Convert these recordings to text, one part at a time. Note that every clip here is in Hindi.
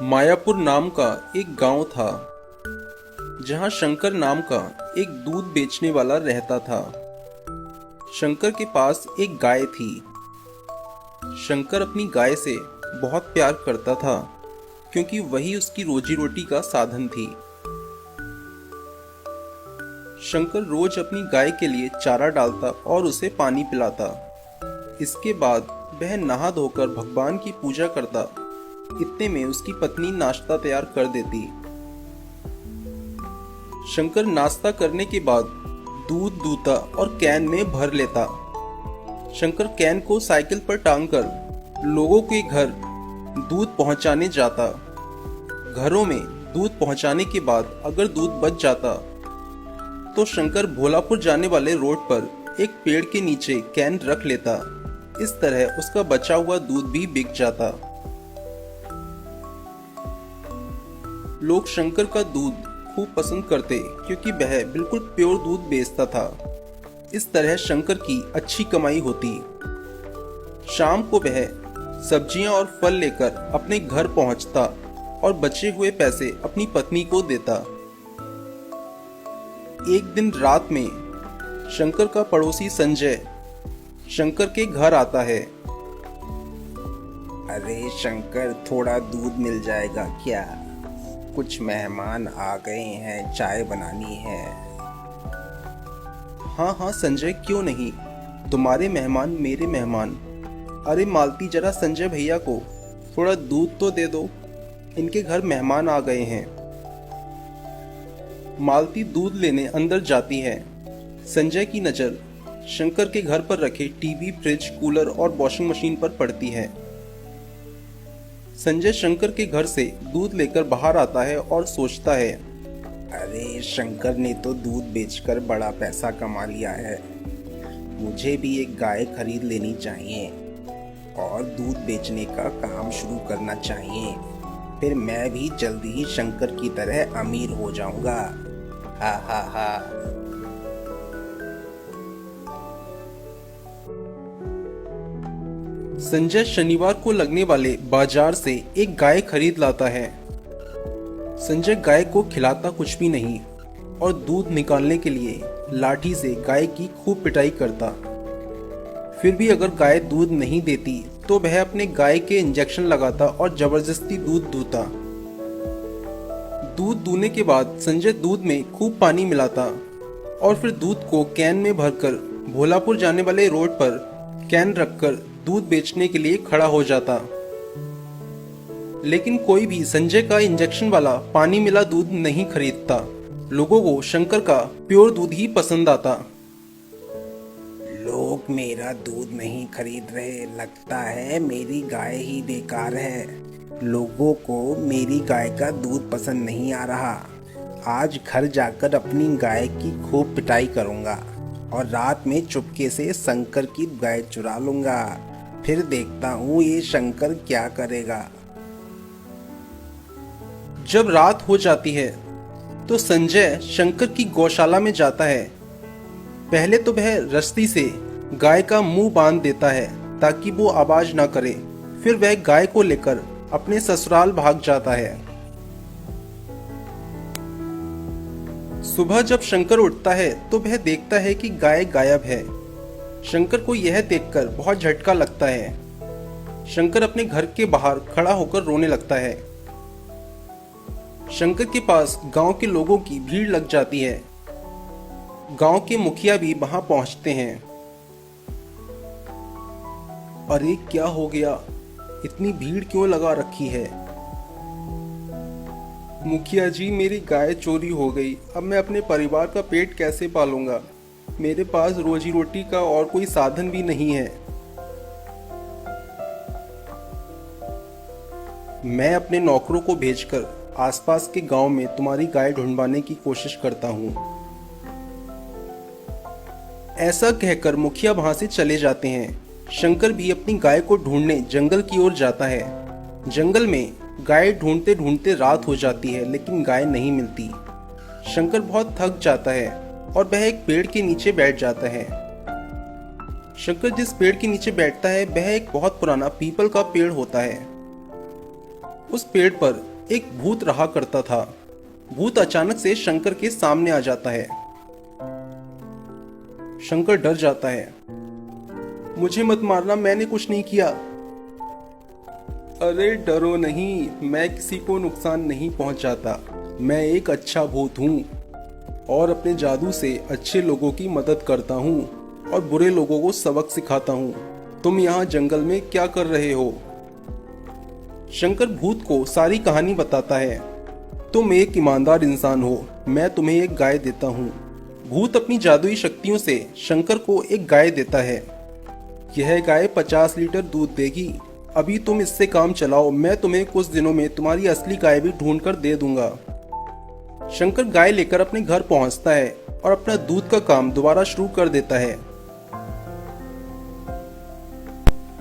मायापुर नाम का एक गांव था जहां शंकर नाम का एक दूध बेचने वाला रहता था। शंकर के पास एक गाय थी। शंकर अपनी गाय से बहुत प्यार करता था क्योंकि वही उसकी रोजी रोटी का साधन थी। शंकर रोज अपनी गाय के लिए चारा डालता और उसे पानी पिलाता। इसके बाद वह नहा धोकर भगवान की पूजा करता। इतने में उसकी पत्नी नाश्ता तैयार कर देती। शंकर नाश्ता करने के बाद दूध दूता और कैन में भर लेता। शंकर कैन को साइकिल पर टांगकर लोगों के घर दूध पहुंचाने जाता। घरों में दूध पहुंचाने के बाद अगर दूध बच जाता तो शंकर भोलापुर जाने वाले रोड पर एक पेड़ के नीचे कैन रख लेता। इस तरह उसका बचा हुआ दूध भी बिक जाता। लोग शंकर का दूध खूब पसंद करते क्योंकि वह बिल्कुल प्योर दूध बेचता था। इस तरह शंकर की अच्छी कमाई होती। शाम को वह सब्जियां और फल लेकर अपने घर पहुंचता और बचे हुए पैसे अपनी पत्नी को देता। एक दिन रात में शंकर का पड़ोसी संजय शंकर के घर आता है। अरे शंकर, थोड़ा दूध मिल जाएगा क्या? कुछ मेहमान आ गए हैं, चाय बनानी है। हाँ हाँ संजय, क्यों नहीं, तुम्हारे मेहमान मेरे मेहमान। अरे मालती, जरा संजय भैया को थोड़ा दूध तो दे दो, इनके घर मेहमान आ गए हैं। मालती दूध लेने अंदर जाती है। संजय की नज़र शंकर के घर पर रखे टीवी, फ्रिज, कूलर और वॉशिंग मशीन पर पड़ती है। संजय शंकर के घर से दूध लेकर बाहर आता है और सोचता है, अरे शंकर ने तो दूध बेचकर बड़ा पैसा कमा लिया है। मुझे भी एक गाय खरीद लेनी चाहिए और दूध बेचने का काम शुरू करना चाहिए। फिर मैं भी जल्दी ही शंकर की तरह अमीर हो जाऊंगा। हा हा हा। संजय शनिवार को लगने वाले बाजार से एक गाय खरीद लाता है। संजय गाय को खिलाता कुछ भी नहीं और दूध निकालने के लिए लाठी से गाय की खूब पिटाई करता। फिर भी अगर गाय दूध नहीं देती तो वह अपने गाय के इंजेक्शन लगाता और जबरदस्ती दूध दूता। दूध दूने के बाद संजय दूध में खूब पानी मिलाता और फिर दूध को कैन में भरकर भोलापुर जाने वाले रोड पर कैन रखकर दूध बेचने के लिए खड़ा हो जाता। लेकिन कोई भी संजय का इंजेक्शन वाला पानी मिला दूध नहीं खरीदता। लोगों को शंकर का प्योर दूध ही पसंद आता। लोग मेरा दूध नहीं खरीद रहे, लगता है मेरी गाय ही बेकार है। लोगों को मेरी गाय का दूध पसंद नहीं आ रहा। आज घर जाकर अपनी गाय की खूब पिटाई करूंगा और रात में चुपके से शंकर की गाय चुरा लूंगा। फिर देखता हूँ ये शंकर क्या करेगा। जब रात हो जाती है तो संजय शंकर की गौशाला में जाता है। पहले तो वह रस्सी से गाय का मुंह बांध देता है ताकि वो आवाज ना करे। फिर वह गाय को लेकर अपने ससुराल भाग जाता है। सुबह जब शंकर उठता है तो वह देखता है कि गाय गायब है। शंकर को यह देखकर बहुत झटका लगता है। शंकर अपने घर के बाहर खड़ा होकर रोने लगता है। शंकर के पास गांव के लोगों की भीड़ लग जाती है। गांव के मुखिया भी वहां पहुंचते हैं। अरे क्या हो गया, इतनी भीड़ क्यों लगा रखी है? मुखिया जी, मेरी गाय चोरी हो गई। अब मैं अपने परिवार का पेट कैसे पालूंगा? मेरे पास रोजी रोटी का और कोई साधन भी नहीं है। मैं अपने नौकरों को भेजकर आसपास के गांव में तुम्हारी गाय ढूंढवाने की कोशिश करता हूं। ऐसा कहकर मुखिया वहां से चले जाते हैं। शंकर भी अपनी गाय को ढूंढने जंगल की ओर जाता है। जंगल में गाय ढूंढते ढूंढते रात हो जाती है लेकिन गाय नहीं मिलती। शंकर बहुत थक जाता है और वह एक पेड़ के नीचे बैठ जाता है। शंकर जिस पेड़ के नीचे बैठता है वह एक बहुत पुराना पीपल का पेड़ होता है। उस पेड़ पर एक भूत रहा करता था। भूत अचानक से शंकर के सामने आ जाता है। शंकर डर जाता है। मुझे मत मारना, मैंने कुछ नहीं किया। अरे डरो नहीं, मैं किसी को नुकसान नहीं पहुंचाता। मैं एक अच्छा भूत हूँ और अपने जादू से अच्छे लोगों की मदद करता हूँ और बुरे लोगों को सबक सिखाता हूँ। तुम यहाँ जंगल में क्या कर रहे हो? शंकर भूत को सारी कहानी बताता है। तुम एक ईमानदार इंसान हो, मैं तुम्हें एक गाय देता हूँ। भूत अपनी जादुई शक्तियों से शंकर को एक गाय देता है। यह गाय 50 लीटर दूध देगी। अभी तुम इससे काम चलाओ, मैं तुम्हें कुछ दिनों में तुम्हारी असली गाय भी ढूंढ कर दे दूंगा। शंकर गाय लेकर अपने घर पहुंचता है और अपना दूध का काम दोबारा शुरू कर देता है।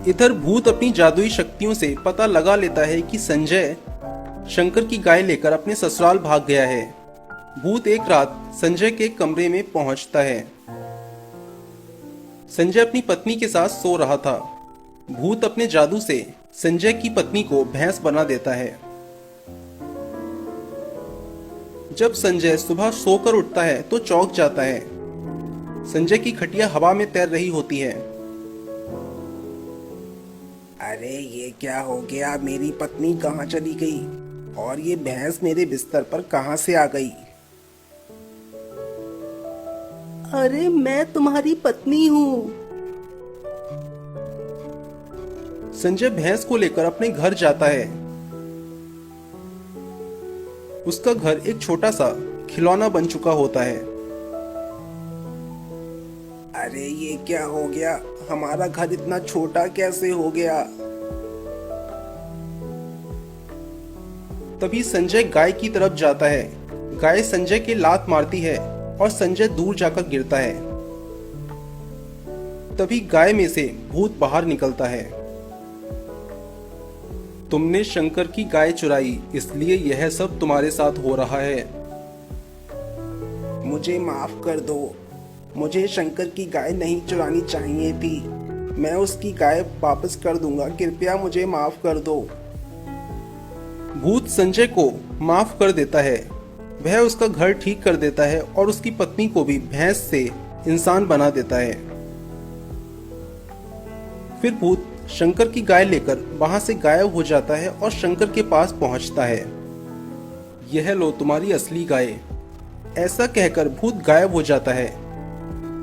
इधर भूत अपनी जादुई शक्तियों से पता लगा लेता है कि संजय शंकर की गाय लेकर अपने ससुराल भाग गया है। भूत एक रात संजय के कमरे में पहुंचता है। संजय अपनी पत्नी के साथ सो रहा था। भूत अपने जादू से संजय की पत्नी को भैंस बना देता है। जब संजय सुबह सोकर उठता है तो चौंक जाता है। संजय की खटिया हवा में तैर रही होती है। अरे ये क्या हो गया? मेरी पत्नी कहाँ चली गई और ये भैंस मेरे बिस्तर पर कहाँ से आ गई? अरे मैं तुम्हारी पत्नी हूँ। संजय भैंस को लेकर अपने घर जाता है। उसका घर एक छोटा सा खिलौना बन चुका होता है। अरे ये क्या हो गया? हमारा घर इतना छोटा कैसे हो गया? तभी संजय गाय की तरफ जाता है। गाय संजय के लात मारती है और संजय दूर जाकर गिरता है। तभी गाय में से भूत बाहर निकलता है। तुमने शंकर की गाय चुराई, इसलिए यह सब तुम्हारे साथ हो रहा है। मुझे माफ कर दो। मुझे शंकर की गाय नहीं चुरानी चाहिए थी। मैं उसकी गाय वापस कर दूंगा। कृपया मुझे माफ कर दो। भूत संजय को माफ कर देता है। वह उसका घर ठीक कर देता है और उसकी पत्नी को भी भैंस से इंसान बना देता है। फिर भूत शंकर की गाय लेकर वहां से गायब हो जाता है और शंकर के पास पहुंचता है। यह लो तुम्हारी असली गाय। ऐसा कहकर भूत गायब हो जाता है।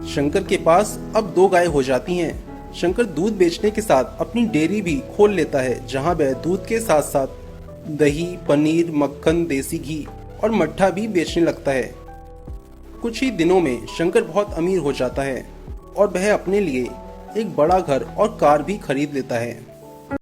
शंकर के पास अब 2 गाय हो जाती हैं। शंकर दूध बेचने के साथ अपनी डेयरी भी खोल लेता है, जहां वह दूध के साथ साथ दही, पनीर, मक्खन, देसी घी और मट्ठा भी बेचने लगता है। कुछ ही दिनों में शंकर बहुत अमीर हो जाता है और वह अपने लिए एक बड़ा घर और कार भी खरीद लेता है।